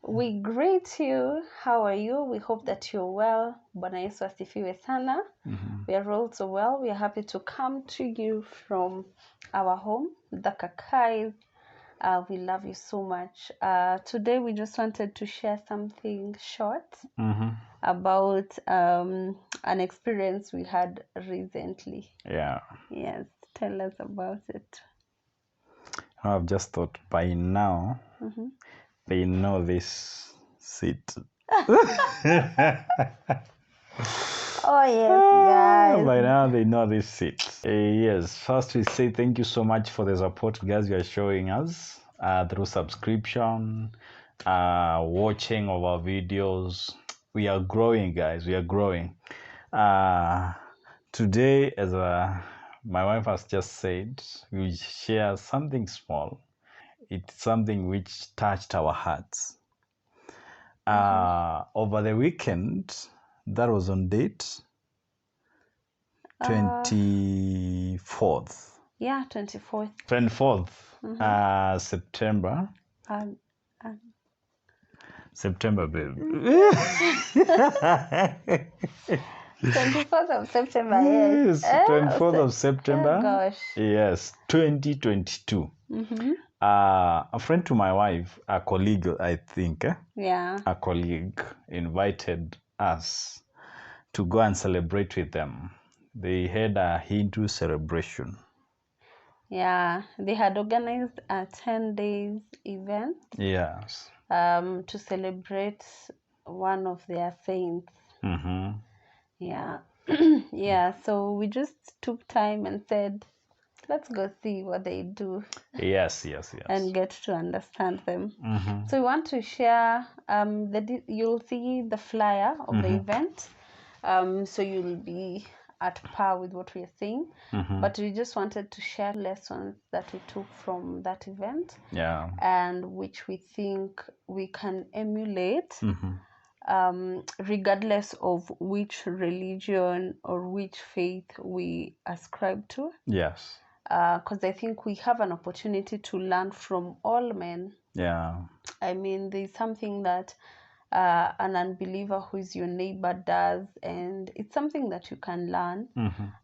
We greet you. How are you? We hope that you're well. Bwana Yesu asifiwe sana. We are also well. We are happy to come to you from our home, the Kakais. We love you so much. Today we just wanted to share something short about an experience we had recently. Yeah. Yes, tell us about it. I've just thought by now they know this seat. Oh yes, guys. By now they know this seat. Yes, first we say thank you so much for the support, guys, you are showing us through subscription, watching of our videos. We are growing, guys. We are growing. Today, as my wife has just said, we share something small. It's something which touched our hearts. Over the weekend, that was on date 24th. Yeah, 24th. 24th September. September, babe. 24th of September, yes. 24th of September. Oh, gosh. Yes, 2022. A friend to my wife, a colleague, I think. Yeah. A colleague invited us to go and celebrate with them. They had a Hindu celebration. Yeah, they had organized a 10 days event. Yes. To celebrate one of their saints. Yeah. Yeah, so we just took time and said, let's go see what they do. Yes. And get to understand them. So we want to share, you'll see the flyer of the event. So you'll be at par with what we're saying. But we just wanted to share lessons that we took from that event. Yeah. And which we think we can emulate. Regardless of which religion or which faith we ascribe to. Yes. Because I think we have an opportunity to learn from all men. Yeah. I mean, there's something that an unbeliever who is your neighbor does, and it's something that you can learn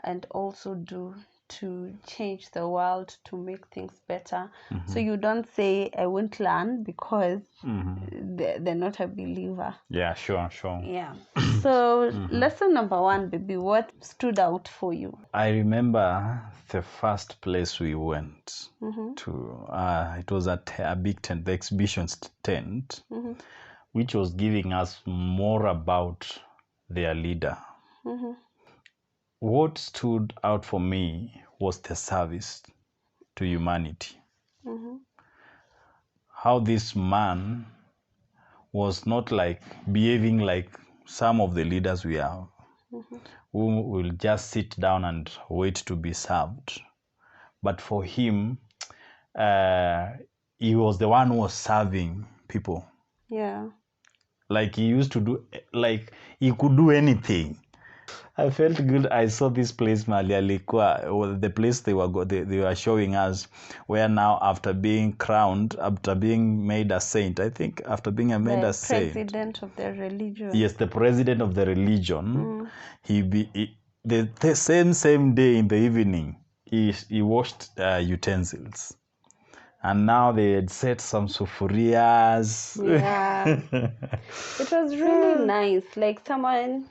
and also do to change the world, to make things better. So you don't say, I won't learn because they're not a believer. Yeah, sure. Yeah. So lesson number 1, baby, what stood out for you? I remember the first place we went to. It was at a big tent, the exhibition tent, which was giving us more about their leader. What stood out for me was the service to humanity. How this man was not like behaving like some of the leaders we have, who will just sit down and wait to be served. But for him, he was the one who was serving people. Yeah. Like he used to do, like he could do anything. I felt good. I saw this place, the place they were showing us, where now after being crowned, after being made a saint, I think after being made a saint, the president of the religion. Yes, the president of the religion. The same day in the evening, he washed utensils. And now they had set some sufurias. Yeah. It was really nice. Like someone,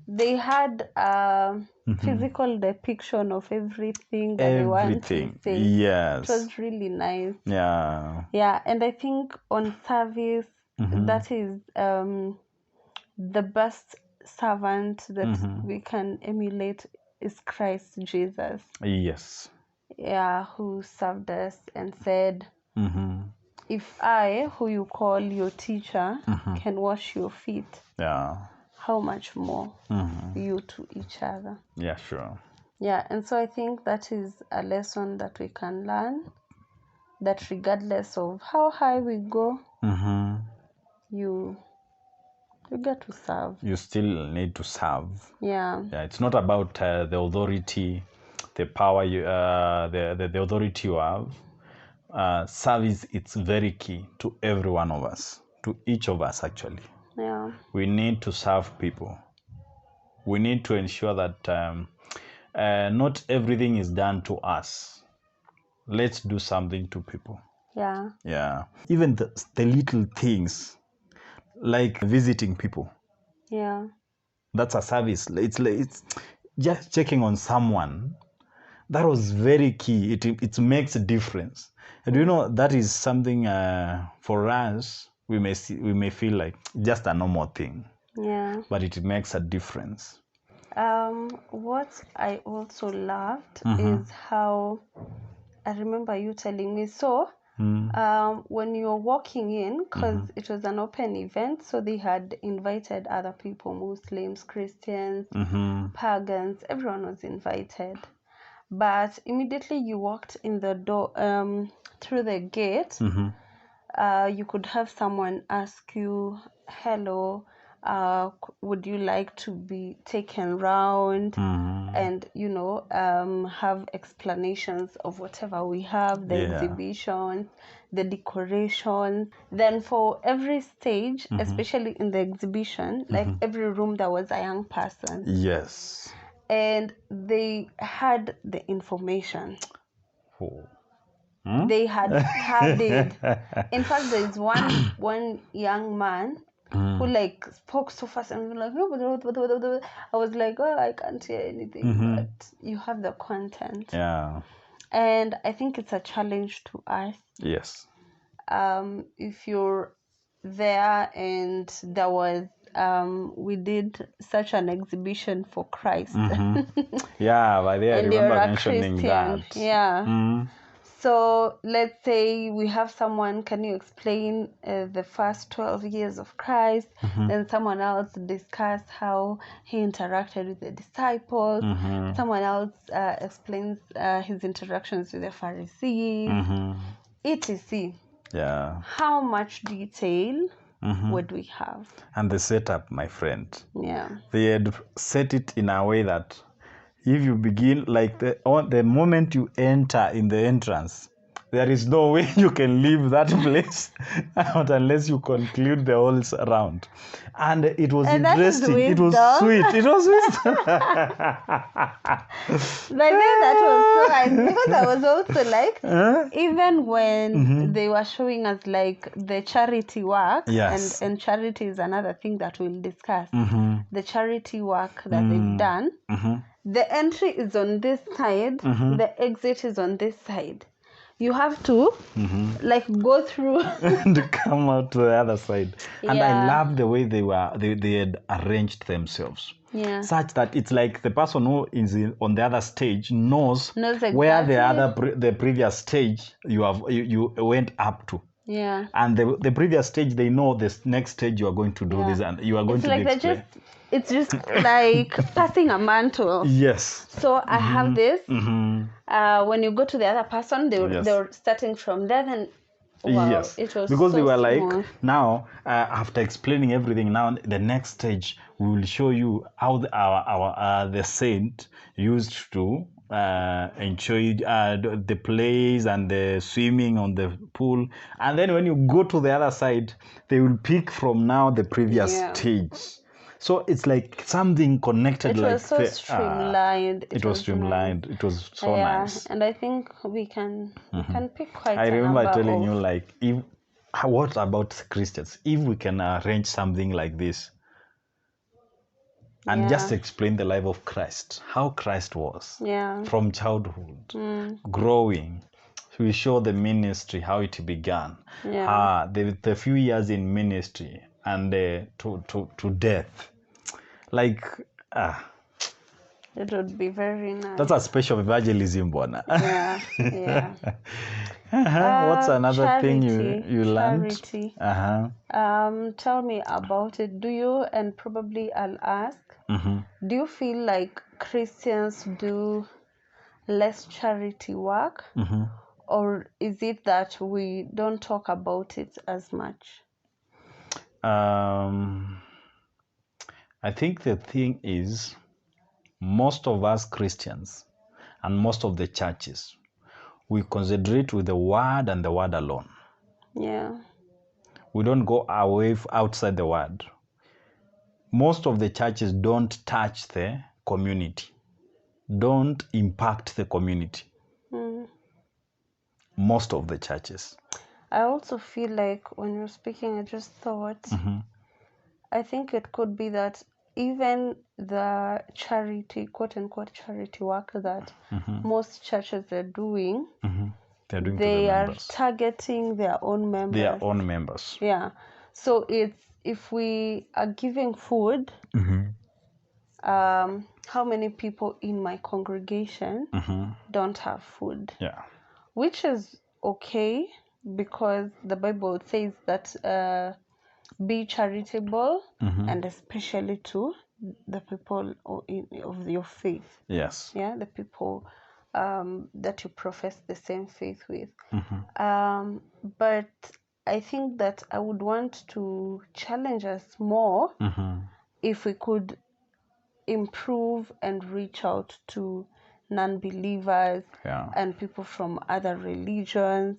they had a physical depiction of everything that they want to say. Yes. It was really nice. Yeah. Yeah, and I think on service, that is the best servant that we can emulate is Christ Jesus. Yes. Yeah, who served us and said, if I, who you call your teacher, can wash your feet, how much more you to each other? Yeah, sure. Yeah, and so I think that is a lesson that we can learn, that regardless of how high we go, you get to serve. You still need to serve. Yeah. Yeah, it's not about the authority, the power, the authority you have. Service, it's very key to every one of us, to each of us, actually. Yeah. We need to serve people. We need to ensure that not everything is done to us. Let's do something to people. Yeah. Yeah. Even the little things, like visiting people. Yeah. That's a service. It's just checking on someone. That was very key. It makes a difference. And you know, that is something for us, we may feel like just a normal thing. Yeah. But it makes a difference. What I also loved is how I remember you telling me. So when you're walking in, because it was an open event, so they had invited other people, Muslims, Christians, pagans, everyone was invited. But immediately you walked in the door, through the gate, you could have someone ask you, hello, would you like to be taken round? And, you know, have explanations of whatever we have, the exhibitions, the decoration. Then for every stage, especially in the exhibition, like every room, there was a young person. Yes. And they had the information. Oh. They had studied. In fact, there is one young man who like spoke so fast and was like, I was like, oh, I can't hear anything, but you have the content. Yeah. And I think it's a challenge to us. Yes. If you're there and there was we did such an exhibition for Christ. Yeah, by the I and remember you're a mentioning Christian. that. Yeah. So let's say we have someone, can you explain the first 12 years of Christ? Then someone else discuss how he interacted with the disciples. Someone else explains his interactions with the Pharisees, etc. Yeah. How much detail would we have? And the setup, my friend. Yeah. They had set it in a way that if you begin, like the moment you enter in the entrance, there is no way you can leave that place out unless you conclude the whole round. And it was interesting. It was sweet. It was wisdom. By then that was so nice, because I was also like, even when they were showing us like the charity work, Yes. and charity is another thing that we'll discuss. The charity work that they've done. The entry is on this side, the exit is on this side. You have to like go through and come out to the other side. And I Yeah. love the way they had arranged themselves. Yeah. Such that it's like the person who is on the other stage knows exactly. where the previous stage you went up to. Yeah. And the previous stage, they know this next stage you are going to do this, and you are going to like be explained. It's just like passing a mantle. Yes. So I have this. When you go to the other person, they're starting from there. Then wow, yes, it was because so they were like, smooth. now after explaining everything, now the next stage we will show you how the saint used to enjoy the plays and the swimming on the pool, and then when you go to the other side, they will pick from now the previous stage. So it's like something connected. It like was so streamlined. It was streamlined. Nice. It was so nice. And I think we can pick quite. I remember telling you, like, what about Christians? If we can arrange something like this and just explain the life of Christ, how Christ was from childhood, growing. We show the ministry, how it began, the few years in ministry, and to death. Like, it would be very nice. That's a special evangelism, Bona. Yeah. What's another thing you learned? Charity. Tell me about it. Do you, and probably I'll ask, do you feel like Christians do less charity work? Or is it that we don't talk about it as much? I think the thing is, most of us Christians and most of the churches, we concentrate with the word and the word alone. Yeah. We don't go away outside the word. Most of the churches don't touch the community, don't impact the community. Most of the churches. I also feel like when you're speaking, I just thought, I think it could be that even the charity, quote unquote, charity work that most churches are doing, They're doing they to the are members. targeting their own members. Their own members. Yeah. So it's, if we are giving food, how many people in my congregation don't have food? Yeah. Which is okay, because the Bible says that be charitable, and especially to the people of your faith. Yes. Yeah, the people that you profess the same faith with. But I think that I would want to challenge us more if we could improve and reach out to non-believers and people from other religions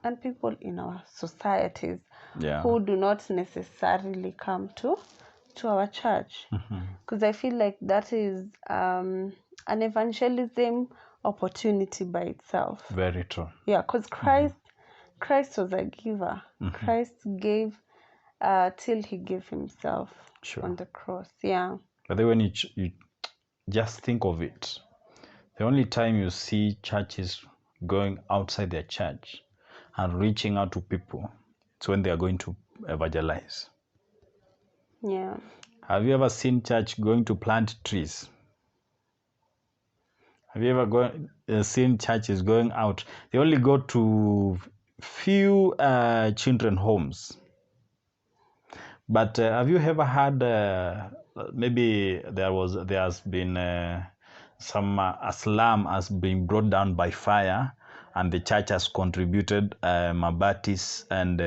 and people in our societies who do not necessarily come to our church, because I feel like that is an evangelism opportunity by itself. Very true. Yeah, because Christ was a giver. Christ gave till he gave himself on the cross. Yeah. But then when you just think of it, the only time you see churches going outside their church and reaching out to people, it's when they are going to evangelize. Yeah. Have you ever seen church going to plant trees? Have you ever seen churches going out? They only go to few children homes. But have you ever had maybe there has been a slum has been brought down by fire, and the church has contributed mabatis and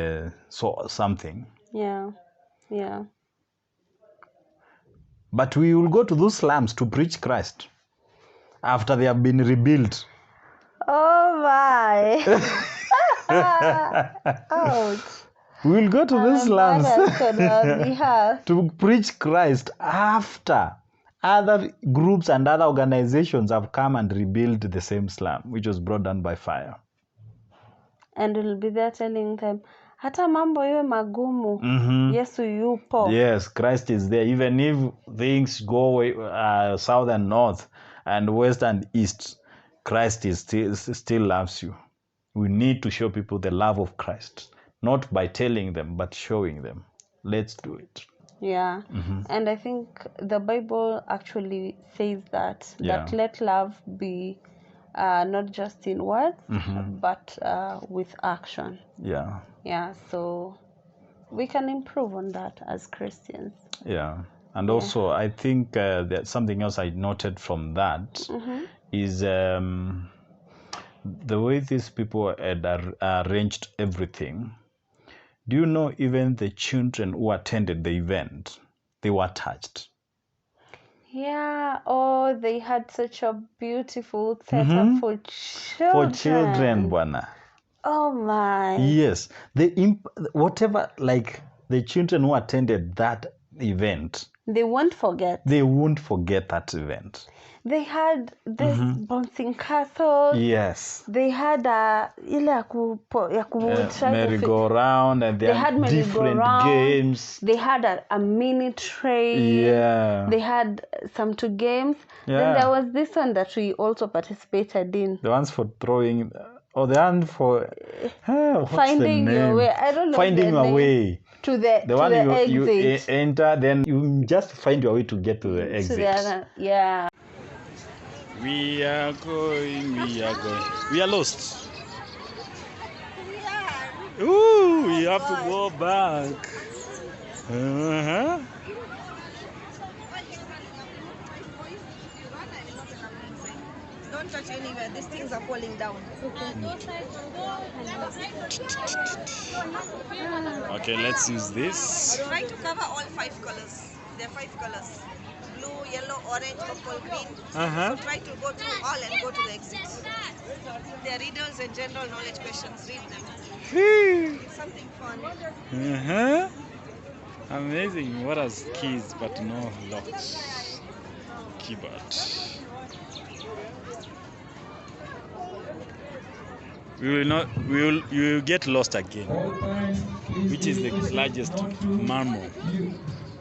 so something. Yeah. But we will go to those slums to preach Christ after they have been rebuilt. Oh my! Ouch! We will go to those slums to preach Christ after other groups and other organizations have come and rebuilt the same slum, which was brought down by fire. And we'll be there telling them, hata mambo iwe magumu, Yesu yupo. Yes, Christ is there. Even if things go south and north and west and east, Christ is still loves you. We need to show people the love of Christ, not by telling them, but showing them. Let's do it. Yeah. And I think the Bible actually says that let love be not just in words, but with action. Yeah. Yeah, so we can improve on that as Christians. Yeah. And also, I think that something else I noted from that is the way these people had arranged everything. Do you know even the children who attended the event, they were touched? Yeah. Oh, they had such a beautiful setup for children. For children, Bwana. Oh my. Yes. Whatever, like the children who attended that event, they won't forget. They won't forget that event. They had this bouncing castle. Yes. They had merry-go-round, and they had different games. They had a mini train. Yeah. They had some 2 games. Yeah. Then there was this one that we also participated in. The ones for throwing, or the one for finding your way. I don't know. Finding a way. To the one exit. You enter, then you just find your way to get to the exit. Yeah. We are going. We are lost. Ooh, we have to go back. Don't touch anywhere. These things are falling down. Okay, let's use this. Try to cover all 5 colors. There are 5 colors. blue, yellow, orange, purple, green. Uh-huh. So try to go through all and go to the exit. They are riddles and general knowledge questions. Read them. It's something fun. Uh-huh. Amazing. What are keys but no locks? Keyboard. We will not. You will get lost again. Which is the largest mammal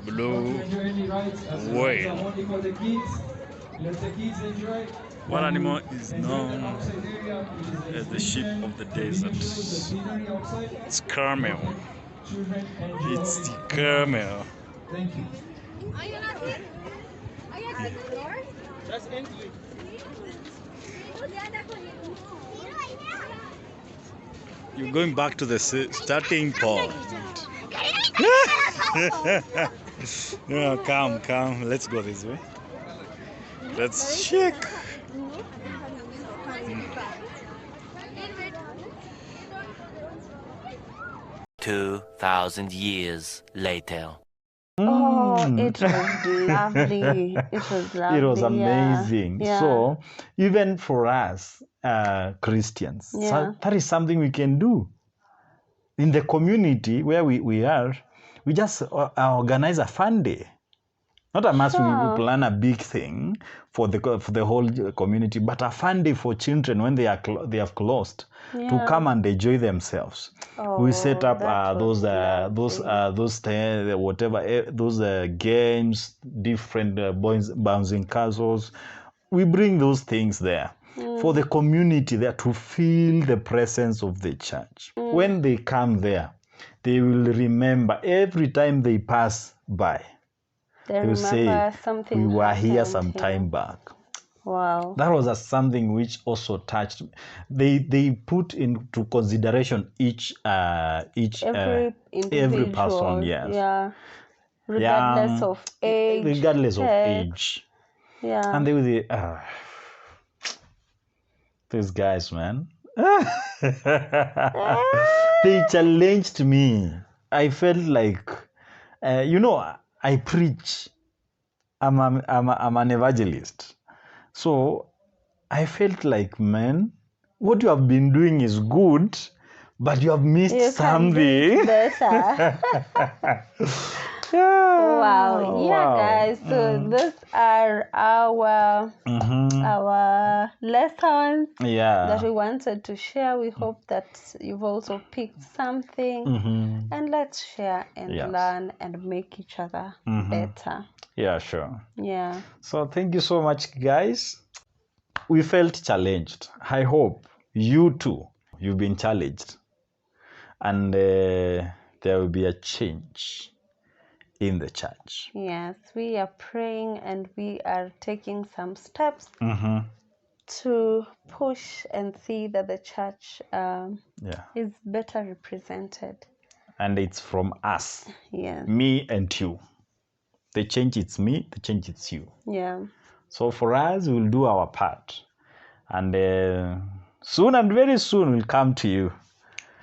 below whale? What animal is known as the sheep of the desert? It's camel. It's the camel. You're going back to the starting point. No, come. Let's go this way. Let's check. 2,000 years later. Oh, it was lovely. It was lovely. It was yeah. amazing. Yeah. So even for us Christians, Yeah. that is something we can do. In the community where we are, we just organize a fun day. Not a mass, we plan a big thing for the whole community, but a fun day for children when they have closed to come and enjoy themselves. We set up those games, different bouncing castles. We bring those things there for the community there to feel the presence of the church. When they come there, they will remember every time they pass by. They will say, something we were here happened some time back. Wow. That was something which also touched me. They put into consideration every person, yes. Yeah. Regardless of age. Regardless of age. Yeah. And they were these guys, man. They challenged me. I felt like, I preach. I'm an evangelist. So I felt like, man, what you have been doing is good, but you have missed something. Better. Wow. Yeah, guys. So these are our lessons that we wanted to share. We hope that you've also picked something, and let's share and learn and make each other better. Yeah, sure. Yeah. So thank you so much, guys. We felt challenged. I hope you too, you've been challenged, and there will be a change in the church. Yes, we are praying and we are taking some steps to push and see that the church is better represented. And it's from us. Yes. Me and you. The change it's me, the change it's you. Yeah. So for us, we'll do our part. And soon and very soon we'll come to you.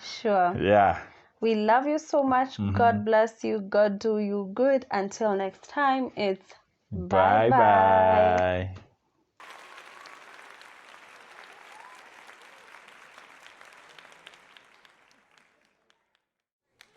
Sure. Yeah. We love you so much. God bless you. God do you good. Until next time, it's bye-bye.